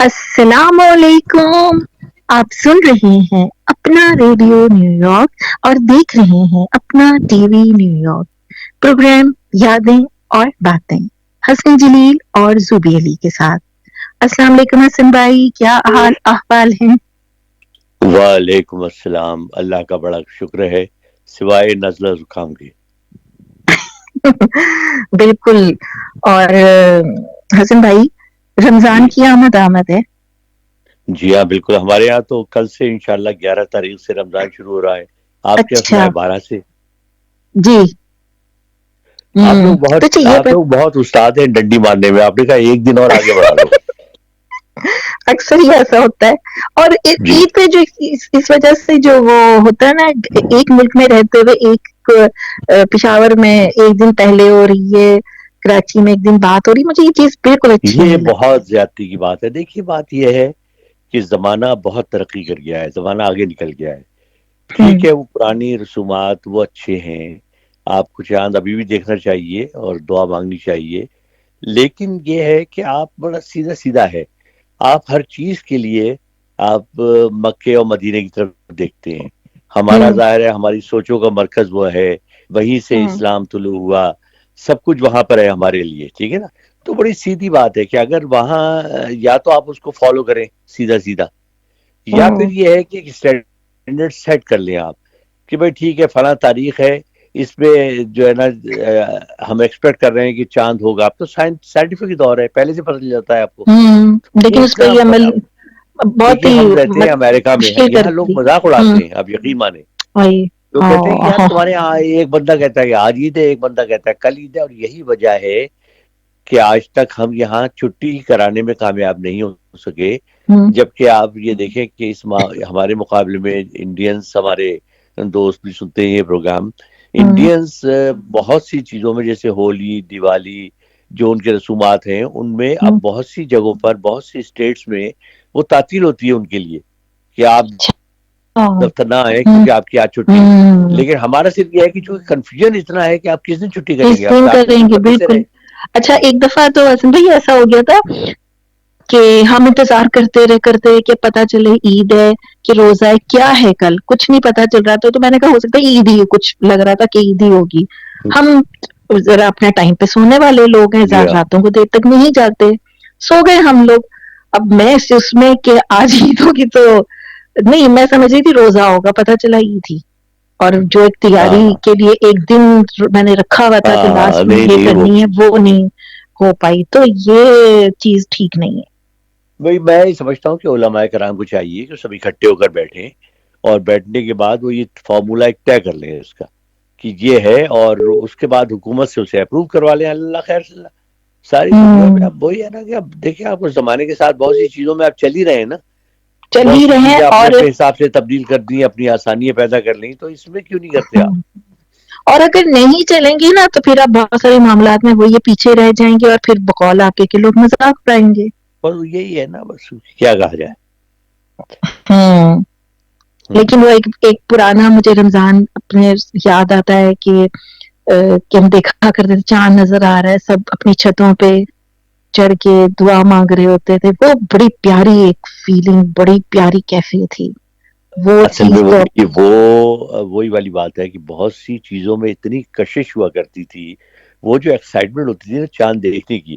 السلام علیکم. آپ سن رہے ہیں اپنا ریڈیو نیو یارک اور دیکھ رہے ہیں اپنا T V New York. Programme یادیں اور باتیں حسن جلیل اور زوبی علی کے ساتھ. السلام علیکم حسن بھائی, کیا حال احوال ہیں؟ وعلیکم السلام. اللہ کا بڑا شکر ہے سوائے نزلہ زکام کے. بالکل. اور حسن بھائی, رمضان جی کی آمد ہے. جی ہاں بالکل. ہمارے یہاں تو کل سے انشاءاللہ 11 تاریخ سے رمضان شروع ہو رہا ہے. آپ کے یہاں اچھا سنا ہے 12 سے. جی. آپ لوگ تو بہت چاہیے آپ لوگ بہت استاد ہیں ڈنڈی مارنے میں. آپ نے کہا ایک دن اور آگے بڑھا لو. اکثر ہی ایسا ہوتا ہے. اور جی عید پہ جو اس وجہ سے جو وہ ہوتا ہے نا, ایک ملک میں رہتے ہوئے ایک پشاور میں ایک دن پہلے ہو رہی ہے, کراچی میں ایک دن بات ہو رہی, مجھے یہ چیز بالکل اچھی یہ نہیں لگتی. بہت زیادتی کی بات ہے. دیکھیے بات یہ ہے کہ زمانہ بہت ترقی کر گیا ہے, زمانہ آگے نکل گیا ہے. ہوں ٹھیک ہے, وہ پرانی رسومات وہ اچھے ہیں, آپ کو چاند ابھی بھی دیکھنا چاہیے اور دعا مانگنی چاہیے. لیکن یہ ہے کہ آپ بڑا سیدھا سیدھا ہے. آپ ہر چیز کے لیے آپ مکے اور مدینے کی طرف دیکھتے ہیں. ہمارا ہوں ظاہر ہے ہماری سوچوں کا مرکز وہ ہے, وہیں سے ہوں اسلام طلوع ہوا, سب کچھ وہاں پر ہے ہمارے لیے. ٹھیک ہے نا. تو بڑی سیدھی بات ہے کہ اگر وہاں یا تو آپ اس کو فالو کریں سیدھا سیدھا, یا پھر ہوں یہ ہے کہ اسٹینڈرڈ سیٹ کر لیں آپ کہ بھئی ٹھیک ہے فلاں تاریخ ہے, اس میں جو ہے نا ہم ایکسپیکٹ کر رہے ہیں کہ چاند ہوگا. اب تو سائنٹیفک دور ہے, پہلے سے پتہ چل جاتا ہے آپ کو. لیکن یہ اس کا اتنا یہ عمل بہت دیکھیے ہی ہم رہتے ہیں امریکہ میں, مشکل کر یہاں لوگ دی. مذاق ہوں اڑاتے ہیں, آپ یقین مانیں. وہی. تو کہتے ہیں کہ یار ہاں تمہارے یہاں ایک بندہ کہتا ہے کہ آج عید ہے, ایک بندہ کہتا ہے کل عید ہے. اور یہی وجہ ہے کہ آج تک ہم یہاں چھٹی کرانے میں کامیاب نہیں ہو سکے. ہوں جبکہ آپ یہ دیکھیں کہ ہمارے مقابلے میں انڈینز, ہمارے دوست بھی سنتے ہیں یہ پروگرام, ہوں انڈینز بہت سی چیزوں میں جیسے ہولی, دیوالی, جو ان کے رسومات ہیں ان میں اب ہوں بہت سی جگہوں پر, بہت سی اسٹیٹس میں وہ تعطیل ہوتی ہے ان کے لیے کہ آپ ہاں دفتر نہ آئے ہوں کیونکہ آپ کی آج چھٹی. ہوں لیکن ہمارا صرف یہ ہے کہ چونکہ کنفیوژن اتنا ہے کہ آپ کس دن چھٹی کریں کس گے, اب دن چار دن کریں تو گے, پندرہ سے بالکل. رہے. اچھا ایک دفعہ تو حسن بھائی ایسا ہو گیا تھا کہ ہم انتظار کرتے رہے کہ پتہ چلے عید ہے کہ روزہ ہے, کیا ہے کل, کچھ نہیں پتا چل رہا تھا. تو میں نے کہا ہو سکتا ہے عید ہی, کچھ لگ رہا تھا کہ عید ہی ہوگی. ہم ذرا اپنے ٹائم پہ سونے والے لوگ ہیں, جی ہاں. راتوں کو دیر تک نہیں جاتے, سو گئے ہم لوگ. اب میں اس میں کہ آج عید ہوگی تو نہیں, میں سمجھ رہی تھی روزہ ہوگا, پتا چلا عید تھی. اور جو ایک تیاری ہاں کے لیے ایک دن میں نے رکھا ہوا تھا کہ ہاں لاسٹ میں نہیں یہ نہیں کرنی ہے, وہ نہیں ہو پائی. تو یہ چیز ٹھیک نہیں ہے. بھئی میں یہ سمجھتا ہوں کہ علماء کرام کو چاہیے کہ سب اکٹھے ہو کر بیٹھیں, اور بیٹھنے کے بعد وہ یہ فارمولہ ایک طے کر لیں اس کا کہ یہ ہے, اور اس کے بعد حکومت سے اسے اپروو کروا لیں. اللہ خیر سے ساری دنیا ہوں میں. اب وہی ہے نا کہ اب دیکھیں آپ اس زمانے کے ساتھ بہت سی چیزوں میں آپ چل ہی رہے ہیں نا, چل بہت ہی سی رہے چیزیں اپنے اور اپنے حساب سے تبدیل کر دی, اپنی آسانیاں پیدا کر لیں, تو اس میں کیوں نہیں کرتے آپ. اور اگر نہیں چلیں گی نا تو پھر آپ بہت سارے معاملات میں وہ یہ پیچھے رہ جائیں گے, اور پھر بقول آپ کے لوگ مذاق اڑائیں گے. پر یہی ہے نا, بس کیا کہا جائے. ہوں ہوں. لیکن وہ ایک پرانا مجھے رمضان اپنے یاد آتا ہے کہ ہم دیکھا کرتے تھے چاند نظر آ رہا ہے, سب اپنی چھتوں پہ چڑھ کے دعا مانگ رہے ہوتے تھے. وہ بڑی پیاری ایک فیلنگ, بڑی پیاری کیفیت تھی وہ اصل میں چیز. وہ تو دیکھیے وہی والی بات ہے کہ بہت سی چیزوں میں اتنی کشش ہوا کرتی تھی, وہ جو ایکسائٹمنٹ ہوتی تھی نا چاند دیکھنے کی.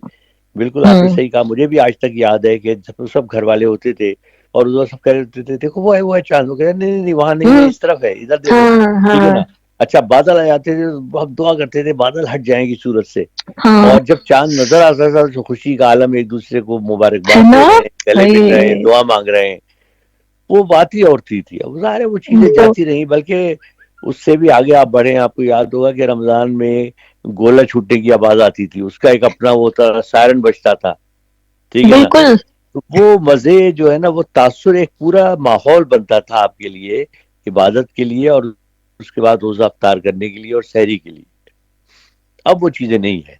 بالکل آپ نے ہوں صحیح کہا, مجھے بھی آج تک یاد ہے کہ سب گھر والے ہوتے تھے اور ادھر سب کہہ رہے ہوتے تھے دیکھو وہ ہے چاند. وہ کہہ رہے نہیں نہیں وہاں نہیں ہے, ہوں اس طرف ہے, ادھر دیکھو. ہاں ٹھیک ہے ہاں نا. اچھا بادل آ جاتے تھے تو ہم دعا کرتے تھے بادل ہٹ جائیں گی سورج سے, ہاں اور جب چاند نظر آتا تھا تو خوشی کا عالم, ایک دوسرے کو ہے مبارکباد نا. دے رہے ہیں, گلے مل رہے ہیں, یہ دعا مانگ رہے ہیں. وہ بات ہی اور تھی. اب ظاہر ہے وہ چیزیں تو جاتی رہیں, بلکہ اس سے بھی آگے آپ بڑھیں. آپ کو یاد ہوگا کہ رمضان میں گولا چھوٹنے کی آواز آتی تھی, اس کا ایک اپنا وہ ہوتا, سائرن بجتا تھا. ٹھیک ہے نا. بالکل. تو وہ مزے جو ہے نا, وہ تاثر, ایک پورا ماحول بنتا تھا آپ کے لیے, عبادت کے لیے, اور اس کے بعد روزہ افطار کرنے کے لیے اور سحری کے لیے. اب وہ چیزیں نہیں ہیں.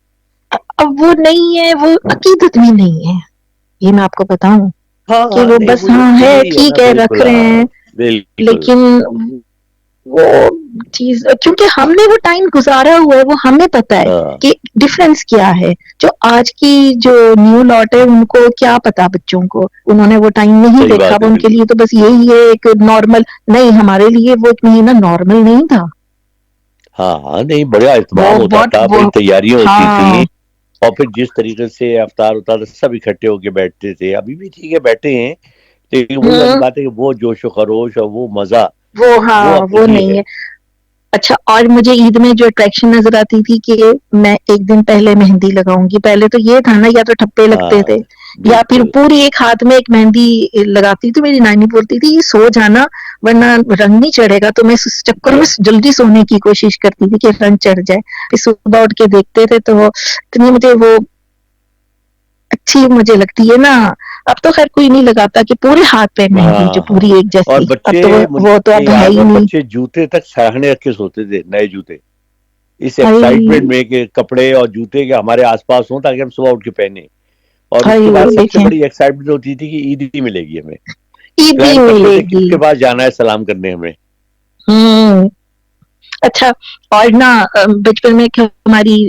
اب وہ نہیں ہے, وہ عقیدت بھی نہیں ہے, یہ میں آپ کو بتاؤں ہاں کہ ہاں وہ نہیں بس ہاں ہے, یہی نا ٹھیک ہے بالکل. رکھ رہے ہاں ہیں. بالکل. لیکن وہ چیز کیونکہ ہم نے وہ ٹائم گزارا ہوا ہے، وہ ہمیں پتا ہے کہ ڈفرنس کیا ہے. جو آج کی جو نیو لاٹ ہے ان کو کیا پتا، بچوں کو انہوں نے وہ ٹائم نہیں دیکھا، وہ ان کے لیے تو بس یہی ہے ایک نارمل. نہیں، ہمارے لیے وہ ایک مہینہ نارمل نہیں تھا. ہاں نہیں، بڑا اہتمام ہوتا تھا، بڑی تیاریاں ہوتی تھیں، اور پھر جس طریقے سے افطار ہوتا تھا سب اکٹھے ہو کے بیٹھتے تھے. ابھی بھی ٹھیک ہے بیٹھے ہیں، لیکن وہی والی بات ہے کہ وہ جوش و خروش اور وہ مزہ اب وہ نہیں نہیں ہے. اچھا، اور مجھے عید میں جو اٹریکشن نظر آتی تھی کہ میں ایک دن پہلے مہندی لگاؤں گی. پہلے تو یہ تھا نا، یا تو ٹھپے لگتے تھے یا پھر پوری ایک ہاتھ میں ایک مہندی لگاتی تھی. میری نانی بولتی تھی یہ سو جانا ورنہ رنگ نہیں چڑھے گا. تو میں اس چکر میں جلدی سونے کی کوشش کرتی تھی کہ رنگ چڑھ جائے. پھر صبح اٹھ کے دیکھتے تھے تو اتنی مجھے وہ اچھی مجھے لگتی ہے نا. اب تو خیر کوئی نہیں لگاتا کہ پورے ہاتھ پہ مہندی جو پوری ایک اور جیسی. اب بچے، تو وہ تو اب ہے یاد ہی ہے نہیں. بچے جوتے تک سراہنے رکھ کے سوتے تھے، نئے جوتے، اس ہائی ایکسائٹمنٹ میں کہ کپڑے اور جوتے کے ہمارے آس پاس ہوں تاکہ ہم صبح اٹھ کے پہنے. اور اس کے بعد سب سے دیکھیں بڑی ایکسائٹمنٹ ہوتی تھی کہ عید ہی ملے گی ہمیں. عید ہی پلان کرتے ملے تھے گی. کس کے پاس جانا ہے سلام کرنے ہمیں. اچھا، اور نہ بچپن میں ہماری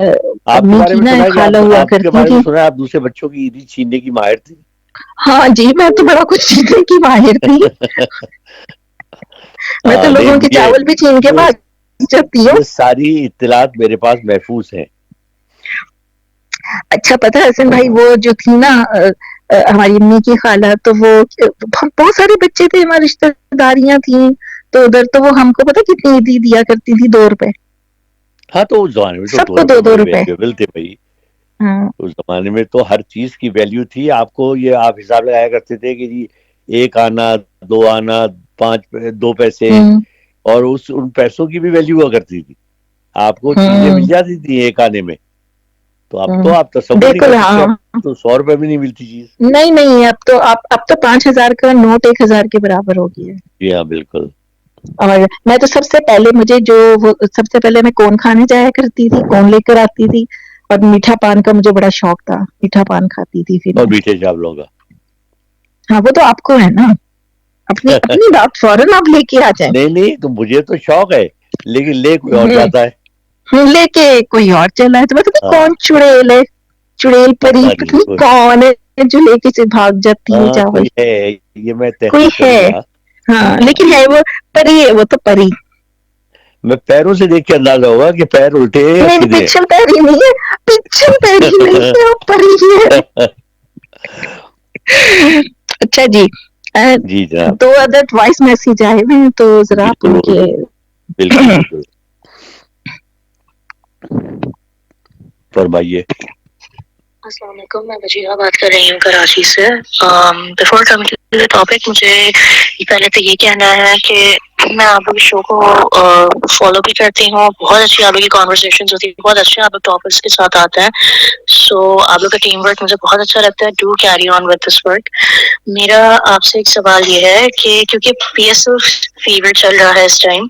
آپ کے امی بارے کی میں نا سنا ہے کہ خالہ ہوا آپ کے کرتی بارے تھی. میں سنا ہے آپ دوسرے بچوں کی عیدی چھیننے کی ماہر تھی. ہاں جی، میں تو بڑا کچھ چیزیں کی ماہر تھی. میں تو لوگوں کے چاول بھی چھین کے یہ بھاگ جاتی ہوں. یہ ساری اطلاعات میرے پاس محفوظ ہیں. اچھا، پتا ہے حسن بھائی، وہ جو تھی نا ہماری امی کی خالہ، تو وہ بہت سارے بچے تھے، ہماری رشتہ داریاں تھیں. تو ادھر تو وہ ہم کو پتا کتنی عیدی دیا کرتی تھی، 2 روپے. ہاں تو اس زمانے میں تو سب 2 کو روپے بڑے 2 روپے. ویلیویبل تھے بھائی. ہاں اس زمانے میں تو ہر چیز کی ویلیو تھی. آپ کو یہ آپ حساب لگایا کرتے تھے کہ جی 1 آنا، 2 آنا، 2 پیسے، ہوں اور ان پیسوں کی بھی ویلیو ہوا کرتی تھی. آپ کو چیزیں ہوں مل جاتی تھی 1 آنے میں. تو ہوں آپ تصور نہیں کر بالکل. سکتے، ہاں اب تو 100 روپے بھی نہیں ملتی چیز. نہیں، اب تو 5,000 کا نوٹ 1,000 کے برابر ہو گیا ہے. جی ہاں بالکل. اور میں تو سب سے پہلے سب سے پہلے میں کون کھانے جایا کرتی تھی، کون لے کر آتی تھی. اور میٹھا پان کا مجھے بڑا شوق تھا، میٹھا پان کھاتی تھی پھر اور میں. میٹھے چاولوں کا. ہاں وہ تو آپ کو ہے نا، اپنی بات فوراً آپ لے کے آ جائیں. نہیں تو مجھے تو شوق ہے، لیکن لے کوئی اور جاتا ہے. لے کے کوئی اور چلا ہے. تو پتا نہیں ہاں کون چڑیل ہے، چڑیل پری، پتہ پتا نہیں کوئی. کون ہے جو لے کے سے بھاگ جاتی ہے ہاں چاول. کوئی ہے، یہ میں کوئی تحقیق ہے، کروں گا. ہاں لیکن ہے وہ پری ہے، وہ تو پری. میں پیروں سے دیکھ کے اندازہ ہوگا کہ پیر الٹے ہیں یا نہیں سیدھے ہیں. پچھل پیری نہیں ہے، پچھل پیری نہیں ہے، وہ پری ہی ہے. اچھا جی، جی جناب. 2 عدد وائس میسج آئے ہوئے ہیں تو ذرا آپ ان بالکل کے. بالکل فرمائیے. السلام علیکم، میں وجیحہ بات کر رہی ہوں کراچی سے. Before coming to the topic, مجھے پہلے تو یہ کہنا ہے کہ میں آپ لوگ کے شو کو فالو بھی کرتی ہوں. بہت اچھی آپ لوگ کی کانورسیشنز ہوتی ہیں، بہت اچھے آپ لوگ ٹاپکس کے ساتھ آتے ہیں. سو آپ لوگ کا ٹیم ورک مجھے بہت اچھا لگتا ہے. Do carry on with this work. میرا آپ سے ایک سوال یہ ہے کہ کیونکہ پی ایس ایل فیور چل رہا ہے اس ٹائم،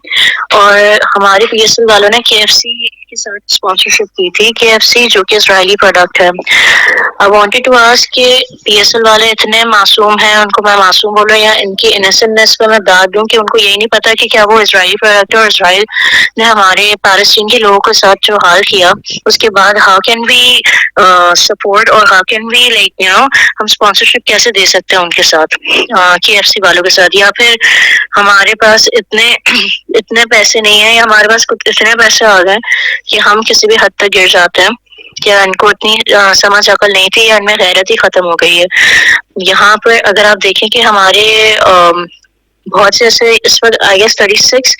اور ہمارے پی ایس ایل والوں نے کے ایف سی کے ساتھ اسپانسرشپ کی تھی. کے ایف سی جو کہ اسرائیلی پروڈکٹ ہے. آئی وانٹیڈ ٹو آسک کہ پی ایس ایل والے اتنے معصوم ہیں، ان کو میں معصوم بولوں یا ان کی انسنٹنس پہ میں داد دوں کہ ان کو یہی نہیں پتا کہ کیا وہ اسرائیلی پروڈکٹ ہے، اور اسرائیل نے ہمارے پیلسٹین کے لوگوں کے ساتھ جو حال کیا اس کے بعد ہاؤ کین وی سپورٹ اور ہاؤ کین وی لائک ہم اسپانسرشپ کیسے دے سکتے ہیں ان کے ساتھ، کے ایف سی والوں کے ساتھ. یا پھر ہمارے پاس اتنے پیسے نہیں ہیں، یا ہمارے پاس اتنے پیسے آ گئے کہ ہم کسی بھی حد تک گر جاتے ہیں. کیا ان کو اتنی سمجھ عقل نہیں تھی، یا ان میں غیرت ہی ختم ہو گئی ہے؟ یہاں پہ اگر آپ دیکھیں کہ ہمارے بہت سے ایسے اس وقت آئی ایس 36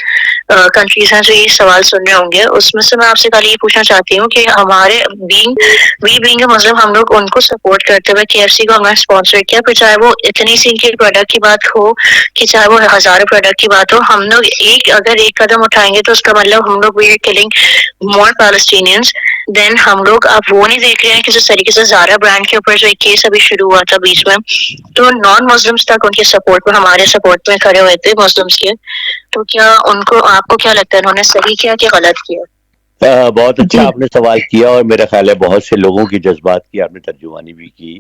کنٹریز ہیں جو یہ سوال سن رہے ہوں گے. اس میں سے میں آپ سے کل یہ پوچھنا چاہتی ہوں کہ ہمارے بینگ مطلب ہم لوگ ان کو سپورٹ کرتے ہوئے کے ایف سی کو ہم نے اسپانسر کیا، پھر چاہے وہ اتنی سی کے پروڈکٹ کی بات ہو کہ چاہے وہ ہزاروں پروڈکٹ کی بات ہو، ہم لوگ اگر ایک قدم اٹھائیں گے تو اس کا مطلب ہم لوگ we are killing more Palestinians. Then ہم لوگ اب وہ نہیں دیکھ رہے ہیں کہ جس طریقے سے زارا برانڈ کے اوپر جو ایک کیس ابھی شروع ہوا تھا بیچ میں، تو نان مسلمس تک ان کے سپورٹ میں، ہمارے سپورٹ میں کھڑے ہوئے تھے مسلمس کے. تو کیا ان کو، آپ کو کیا لگتا ہے انہوں نے صحیح کیا کہ غلط کیا؟ بہت اچھا جی آپ نے سوال کیا، اور میرا خیال ہے بہت سے لوگوں کی جذبات کی آپ نے ترجمانی بھی کی.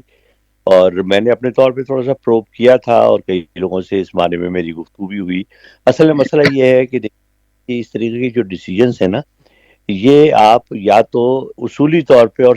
اور میں نے اپنے طور پہ تھوڑا سا پروب کیا تھا اور کئی لوگوں سے اس بارے میں میری گفتگو بھی ہوئی. اصل میں مسئلہ یہ ہے کہ دیکھیے اس طریقے کے جو ڈیسیجنس ہیں نا، یہ آپ یا تو اصولی طور پہ اور